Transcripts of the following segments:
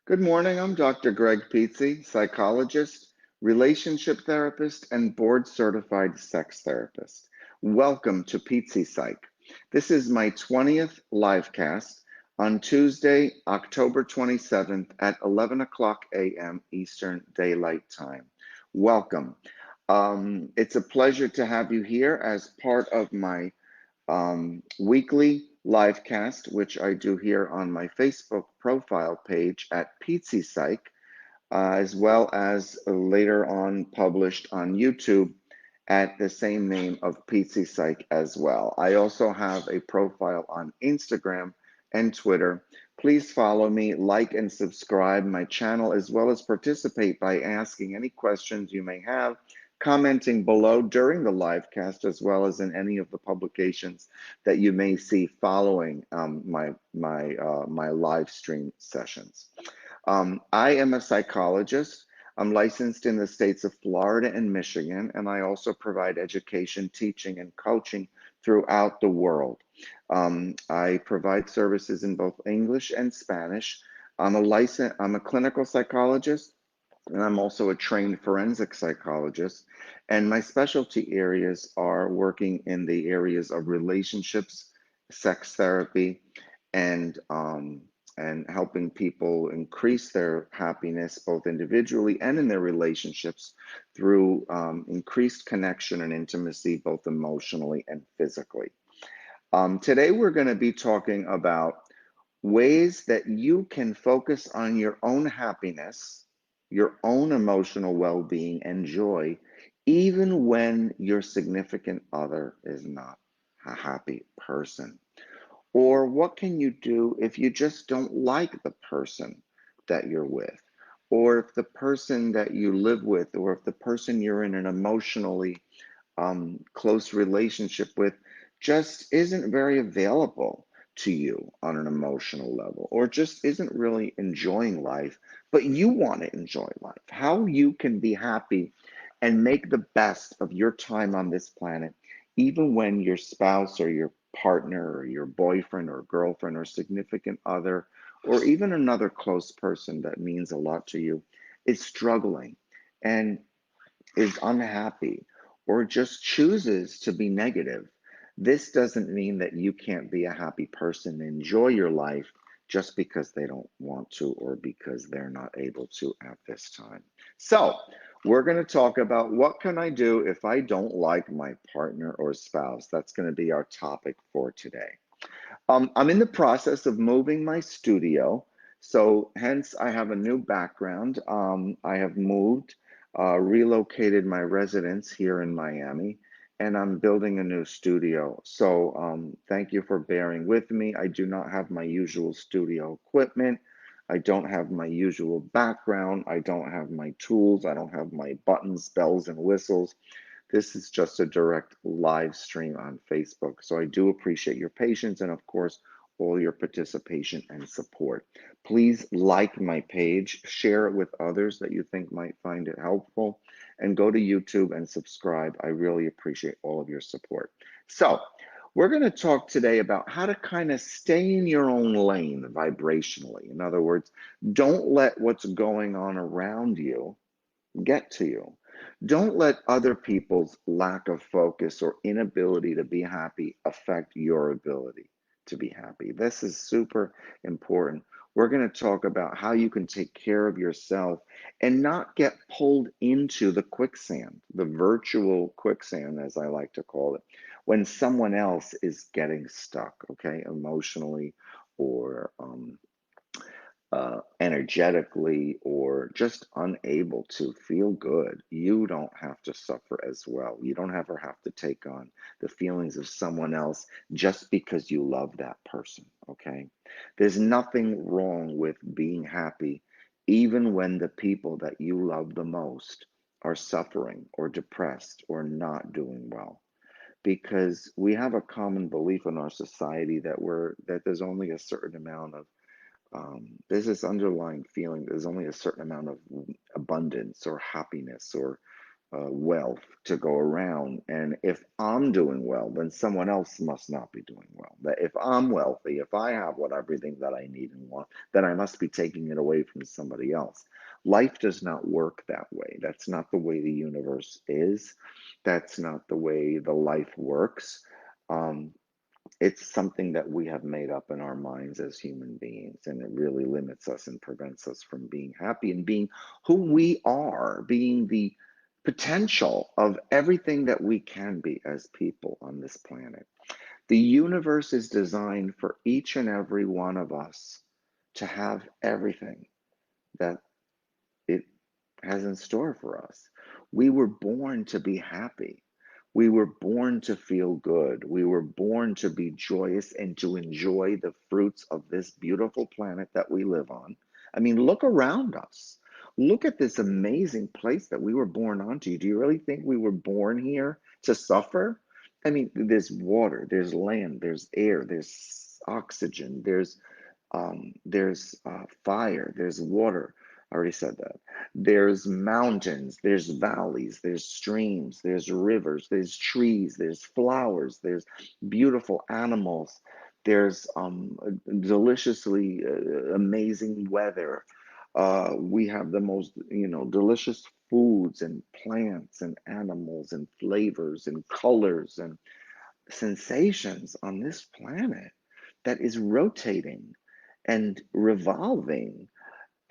Good morning. I'm Dr. Greg Pizzi, psychologist, relationship therapist, and board certified sex therapist. Welcome to PizziPSYC. This is my 20th livecast on Tuesday, October 27th at 11 o'clock a.m. Eastern Daylight Time. Welcome. It's a pleasure to have you here as part of my weekly live cast, which I do here on my Facebook profile page at PizziPSYC, as well as later on published on YouTube at the same name of PizziPSYC as well. I also have a profile on Instagram and Twitter. Please follow me, like and subscribe my channel, as well as participate by asking any questions you may have, commenting below during the live cast, as well as in any of the publications that you may see following my live stream sessions. I am a psychologist. I'm licensed in the states of Florida and Michigan, and I also provide education, teaching, and coaching throughout the world. I provide services in both English and Spanish. I'm a clinical psychologist, and I'm also a trained forensic psychologist. And my specialty areas are working in the areas of relationships, sex therapy, and helping people increase their happiness both individually and in their relationships through increased connection and intimacy, both emotionally and physically. Today, we're going to be talking about ways that you can focus on your own happiness, your own emotional well-being and joy, even when your significant other is not a happy person. Or what can you do if you just don't like the person that you're with? Or if the person that you live with, or if the person you're in an emotionally close relationship with just isn't very available to you on an emotional level, or just isn't really enjoying life, but you want to enjoy life. How you can be happy and make the best of your time on this planet, even when your spouse or your partner or your boyfriend or girlfriend or significant other, or even another close person that means a lot to you, is struggling and is unhappy or just chooses to be negative. This doesn't mean that you can't be a happy person and enjoy your life just because they don't want to or because they're not able to at this time. So, we're going to talk about what can I do if I don't like my partner or spouse. That's going to be our topic for today. I'm in the process of moving my studio, so hence I have a new background. I have moved, relocated my residence here in Miami, and I'm building a new studio. So thank you for bearing with me. I do not have my usual studio equipment. I don't have my usual background. I don't have my tools. I don't have my buttons, bells, and whistles. This is just a direct live stream on Facebook. So I do appreciate your patience and, of course, all your participation and support. Please like my page, share it with others that you think might find it helpful, and go to YouTube and subscribe. I really appreciate all of your support. So, we're going to talk today about how to kind of stay in your own lane vibrationally. In other words, don't let what's going on around you get to you. Don't let other people's lack of focus or inability to be happy affect your ability to be happy. This is super important. We're going to talk about how you can take care of yourself and not get pulled into the quicksand, the virtual quicksand, as I like to call it, when someone else is getting stuck, okay, emotionally or energetically or just unable to feel good. You don't have to suffer as well. You don't ever have to take on the feelings of someone else just because you love that person, okay? There's nothing wrong with being happy, even when the people that you love the most are suffering or depressed or not doing well. Because we have a common belief in our society that there's only a certain amount of there's this underlying feeling there's only a certain amount of abundance or happiness or wealth to go around. And if I'm doing well, then someone else must not be doing well. That if I'm wealthy, if I have everything that I need and want, then I must be taking it away from somebody else. Life does not work that way. That's not the way the universe is. That's not the way the life works. Um, it's something that we have made up in our minds as human beings, and it really limits us and prevents us from being happy and being who we are, being the potential of everything that we can be as people on this planet. The universe is designed for each and every one of us to have everything that it has in store for us. We were born to be happy. We were born to feel good. We were born to be joyous and to enjoy the fruits of this beautiful planet that we live on. I mean, look around us. Look at this amazing place that we were born onto. Do you really think we were born here to suffer? I mean, there's water, there's land, there's air, there's oxygen, there's fire, there's water. I already said that. There's mountains, there's valleys, there's streams, there's rivers, there's trees, there's flowers, there's beautiful animals, there's deliciously amazing weather. We have the most, delicious foods and plants and animals and flavors and colors and sensations on this planet that is rotating and revolving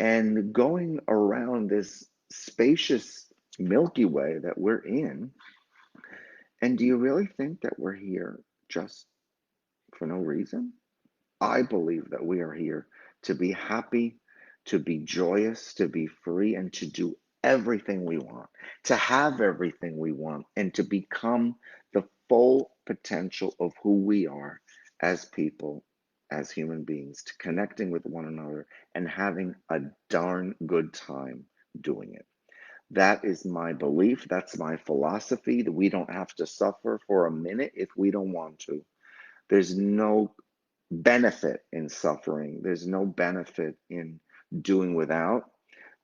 and going around this spacious Milky Way that we're in. And do you really think that we're here just for no reason? I believe that we are here to be happy, to be joyous, to be free, and to do everything we want, to have everything we want, and to become the full potential of who we are as people, as human beings, to connecting with one another and having a darn good time doing it. That is my belief. That's my philosophy, that we don't have to suffer for a minute if we don't want to. There's no benefit in suffering. There's no benefit in doing without.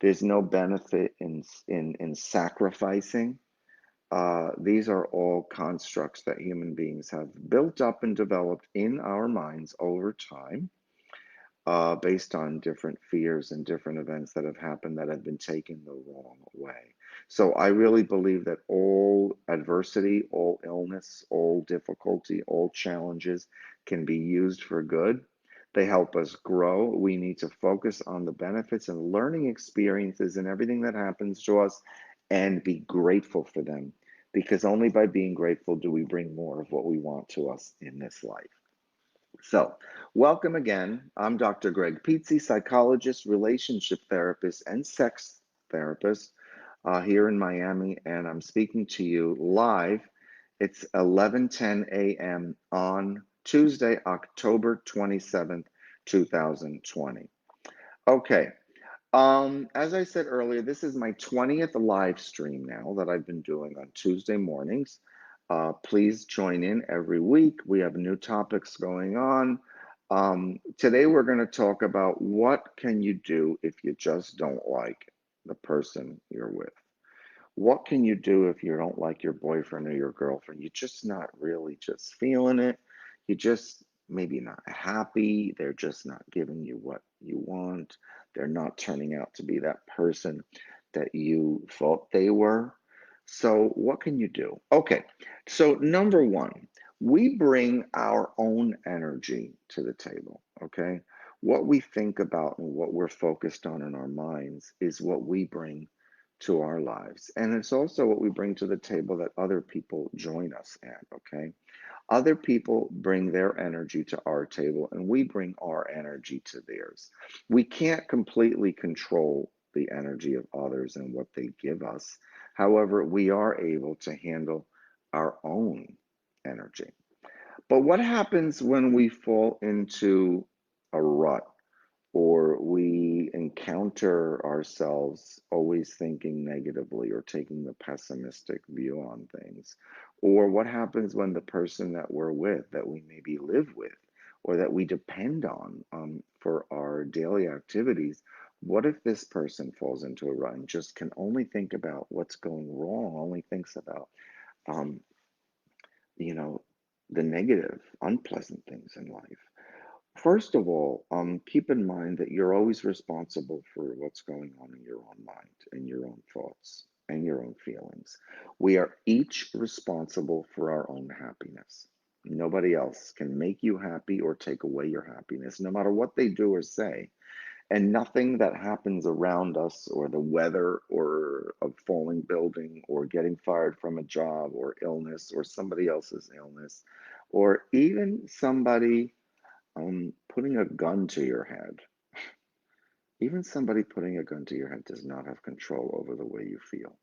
There's no benefit in sacrificing. These are all constructs that human beings have built up and developed in our minds over time, based on different fears and different events that have happened that have been taken the wrong way. So I really believe that all adversity, all illness, all difficulty, all challenges can be used for good. They help us grow. We need to focus on the benefits and learning experiences and everything that happens to us and be grateful for them, because only by being grateful do we bring more of what we want to us in this life. So, welcome again. I'm Dr. Gregg Pizzi, psychologist, relationship therapist, and sex therapist here in Miami, and I'm speaking to you live. It's 11:10 a.m. on Tuesday, October 27th, 2020. Okay. As I said earlier, this is my 20th live stream now that I've been doing on Tuesday mornings. Please join in every week. We have new topics going on. Today we're going to talk about what can you do if you just don't like the person you're with. What can you do if you don't like your boyfriend or your girlfriend? You're just not really just feeling it. You just maybe not happy. They're just not giving you what you want. They're not turning out to be that person that you thought they were. So, what can you do? Okay, so number one, we bring our own energy to the table. Okay, what we think about and what we're focused on in our minds is what we bring to our lives. And it's also what we bring to the table that other people join us at, okay? Other people bring their energy to our table and we bring our energy to theirs. We can't completely control the energy of others and what they give us. However, we are able to handle our own energy. But what happens when we fall into a rut, or we encounter ourselves always thinking negatively or taking the pessimistic view on things? Or what happens when the person that we're with, that we maybe live with, or that we depend on for our daily activities, What if this person falls into a rut and just can only think about what's going wrong, only thinks about, um, you know, the negative, unpleasant things in life? First of all, keep in mind that you're always responsible for what's going on in your own mind and your own thoughts and your own feelings. We are each responsible for our own happiness. Nobody else can make you happy or take away your happiness, no matter what they do or say. And nothing that happens around us, or the weather, or a falling building, or getting fired from a job, or illness, or somebody else's illness, or even somebody putting a gun to your head. Even somebody putting a gun to your head does not have control over the way you feel,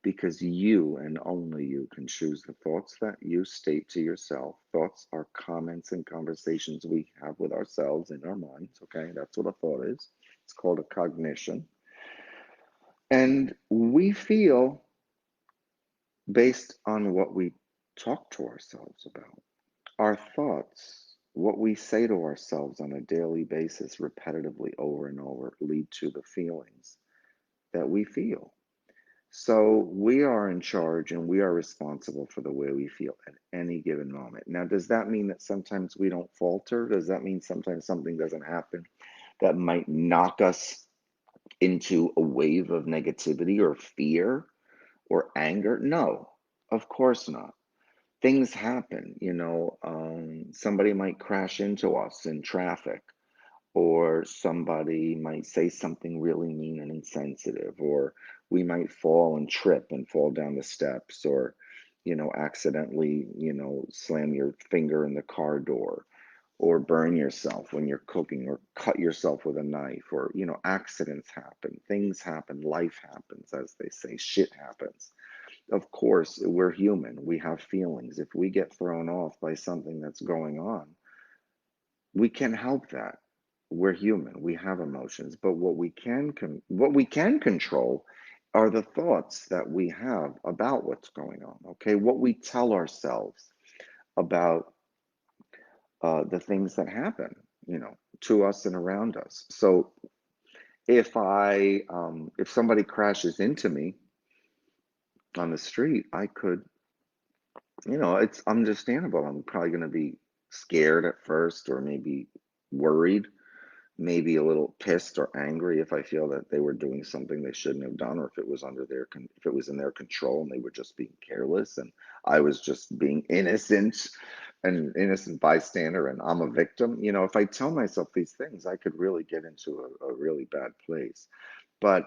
because you and only you can choose the thoughts that you state to yourself. Thoughts are comments and conversations we have with ourselves in our minds. Okay, that's what a thought is. It's called a cognition. And we feel based on what we talk to ourselves about. Our thoughts, what we say to ourselves on a daily basis, repetitively over and over, lead to the feelings that we feel. So we are in charge and we are responsible for the way we feel at any given moment. Now, does that mean that sometimes we don't falter? Does that mean sometimes something doesn't happen that might knock us into a wave of negativity or fear or anger? No, of course not. Things happen, somebody might crash into us in traffic, or somebody might say something really mean and insensitive, or we might fall and trip and fall down the steps, or accidentally slam your finger in the car door, or burn yourself when you're cooking, or cut yourself with a knife, or accidents happen, things happen, life happens, as they say, shit happens. Of course, we're human, we have feelings. If we get thrown off by something that's going on, we can help that. We're human. We have emotions, but what we can control are the thoughts that we have about what's going on. Okay, what we tell ourselves about the things that happen, to us and around us. So if somebody crashes into me on the street, I could, it's understandable. I'm probably going to be scared at first, or maybe worried, maybe a little pissed or angry if I feel that they were doing something they shouldn't have done, or if it was if it was in their control and they were just being careless and I was just being innocent, an innocent bystander, and I'm a victim. If I tell myself these things, I could really get into a really bad place. But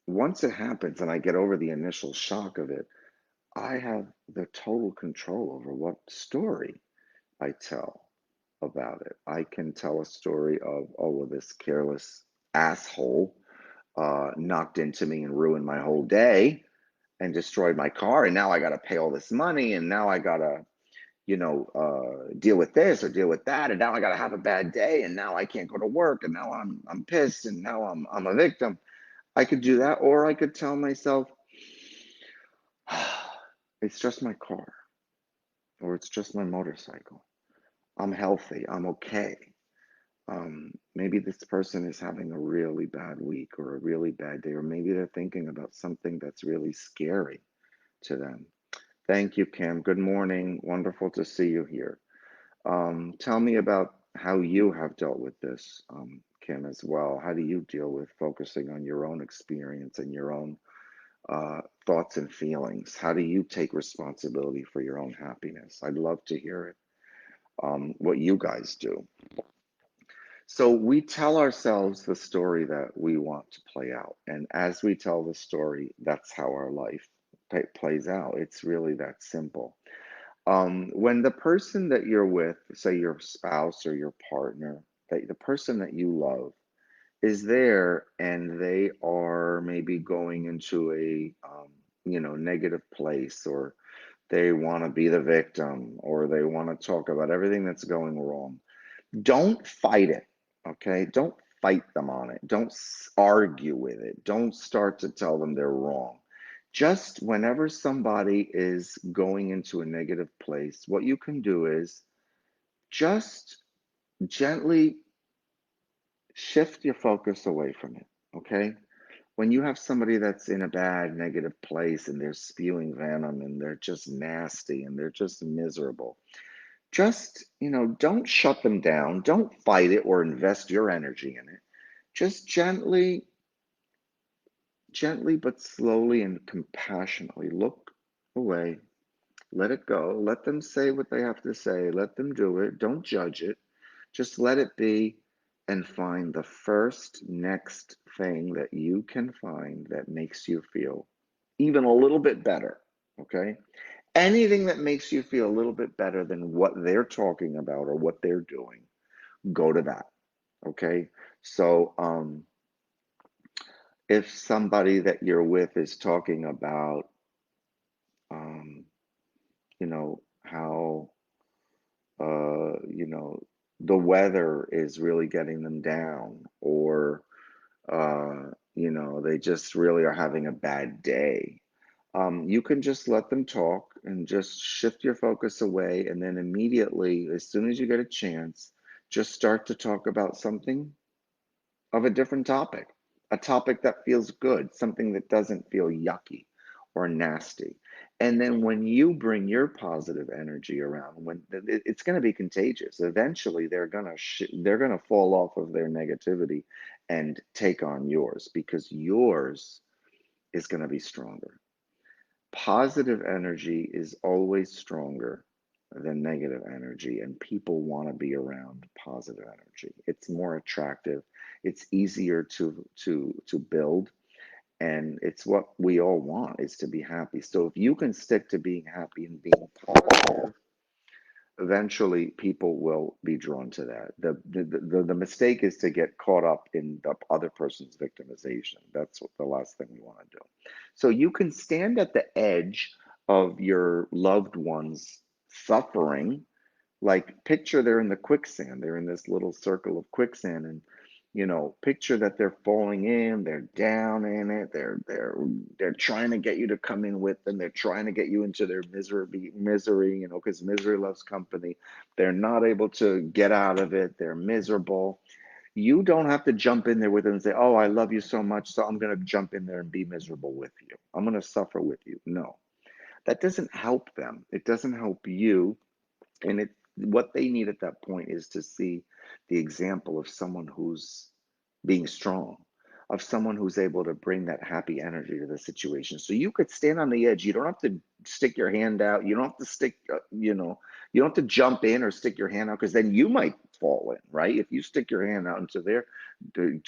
once it happens and I get over the initial shock of it, I have the total control over what story I tell about it. I can tell a story of, oh, well, this careless asshole knocked into me and ruined my whole day and destroyed my car. And now I got to pay all this money. And now I got to, deal with this or deal with that. And now I got to have a bad day. And now I can't go to work. And now I'm pissed. And now I'm a victim. I could do that. Or I could tell myself, it's just my car, or it's just my motorcycle. I'm healthy. I'm okay. Maybe this person is having a really bad week or a really bad day, or maybe they're thinking about something that's really scary to them. Thank you, Kim. Good morning. Wonderful to see you here. Tell me about how you have dealt with this, Kim, as well. How do you deal with focusing on your own experience and your own thoughts and feelings? How do you take responsibility for your own happiness? I'd love to hear it, what you guys do. So we tell ourselves the story that we want to play out. And as we tell the story, that's how our life plays out. It's really that simple. When the person that you're with, say your spouse or your partner, that the person that you love is there and they are maybe going into a negative place, or they want to be the victim, or they want to talk about everything that's going wrong, don't fight it. Okay, don't fight them on it. Don't argue with it. Don't start to tell them they're wrong. Just whenever somebody is going into a negative place, what you can do is just gently shift your focus away from it. okay? When you have somebody that's in a bad, negative place and they're spewing venom and they're just nasty and they're just miserable, just, don't shut them down. Don't fight it or invest your energy in it. Just gently but slowly and compassionately look away. Let it go. Let them say what they have to say. Let them do it. Don't judge it. Just let it be and find the first next thing that you can find that makes you feel even a little bit better. Okay? Anything that makes you feel a little bit better than what they're talking about or what they're doing, go to that. Okay? So, if somebody that you're with is talking about, um, how, the weather is really getting them down, or, they just really are having a bad day, you can just let them talk and just shift your focus away. And then immediately, as soon as you get a chance, just start to talk about something of a different topic, a topic that feels good, something that doesn't feel yucky or nasty. And then when you bring your positive energy around, it's going to be contagious. Eventually, they're going to fall off of their negativity and take on yours, because yours is going to be stronger. Positive energy is always stronger than negative energy, and people want to be around positive energy. It's more attractive, it's easier to build, and it's what we all want, is to be happy. So if you can stick to being happy and being positive, eventually people will be drawn to that. The mistake is to get caught up in the other person's victimization. That's what the last thing we want to do. So you can stand at the edge of your loved one's suffering. Like, picture they're in the quicksand, they're in this little circle of quicksand, and picture that they're falling in, they're down in it, they're trying to get you to come in with them, they're trying to get you into their misery, because misery loves company. They're not able to get out of it, they're miserable. You don't have to jump in there with them and say, "Oh, I love you so much, so I'm going to jump in there and be miserable with you. I'm going to suffer with you." No, that doesn't help them. It doesn't help you. And what they need at that point is to see the example of someone who's being strong, of someone who's able to bring that happy energy to the situation. So you could stand on the edge. You don't have to stick your hand out. You don't have to you don't have to jump in or stick your hand out, because then you might fall in, right? If you stick your hand out into their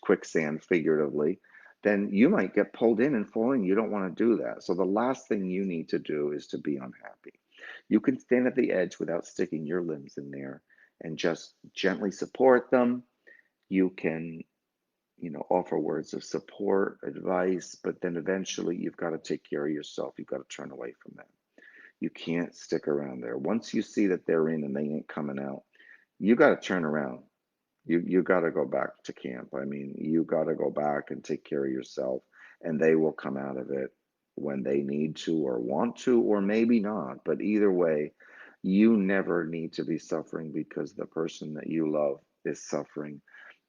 quicksand, figuratively, then you might get pulled in and fall in. You don't want to do that. So the last thing you need to do is to be unhappy. You can stand at the edge without sticking your limbs in there and just gently support them. You can, offer words of support, advice, but then eventually you've got to take care of yourself. You've got to turn away from them. You can't stick around there. Once you see that they're in and they ain't coming out, you got to turn around. You got to go back to camp. I mean, you got to go back and take care of yourself, and they will come out of it when they need to or want to, or maybe not. But either way, you never need to be suffering because the person that you love is suffering.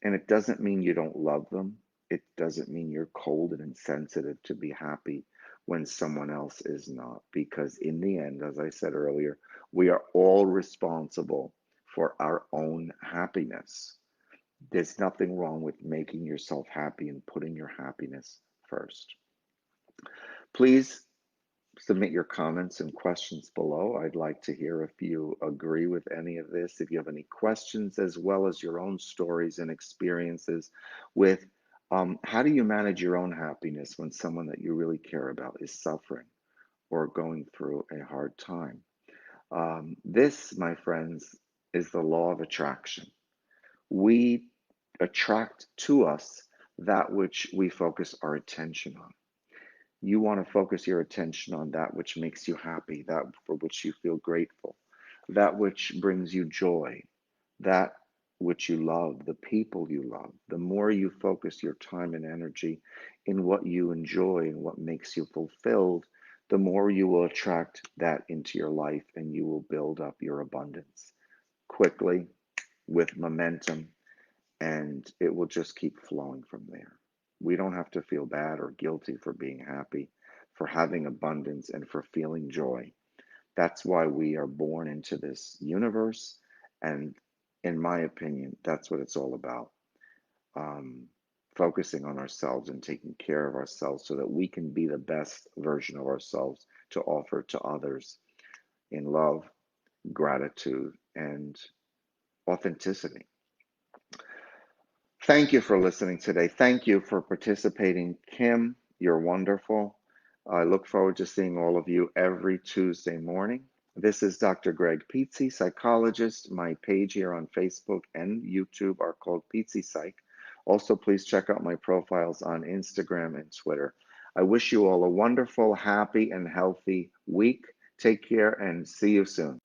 And it doesn't mean you don't love them. It doesn't mean you're cold and insensitive to be happy when someone else is not. Because in the end, as I said earlier, we are all responsible for our own happiness. There's nothing wrong with making yourself happy and putting your happiness first. Please submit your comments and questions below. I'd like to hear if you agree with any of this, if you have any questions, as well as your own stories and experiences with how do you manage your own happiness when someone that you really care about is suffering or going through a hard time. This, my friends, is the law of attraction. We attract to us that which we focus our attention on. You want to focus your attention on that which makes you happy, that for which you feel grateful, that which brings you joy, that which you love, the people you love. The more you focus your time and energy in what you enjoy and what makes you fulfilled, the more you will attract that into your life, and you will build up your abundance quickly, with momentum, and it will just keep flowing from there. We don't have to feel bad or guilty for being happy, for having abundance, and for feeling joy. That's why we are born into this universe. And in my opinion, that's what it's all about. Um, Focusing on ourselves and taking care of ourselves so that we can be the best version of ourselves to offer to others in love, gratitude, and authenticity. Thank you for listening today. Thank you for participating. Kim, you're wonderful. I look forward to seeing all of you every Tuesday morning. This is Dr. Gregg Pizzi, psychologist. My page here on Facebook and YouTube are called PizziPSYC. Also, please check out my profiles on Instagram and Twitter. I wish you all a wonderful, happy, and healthy week. Take care and see you soon.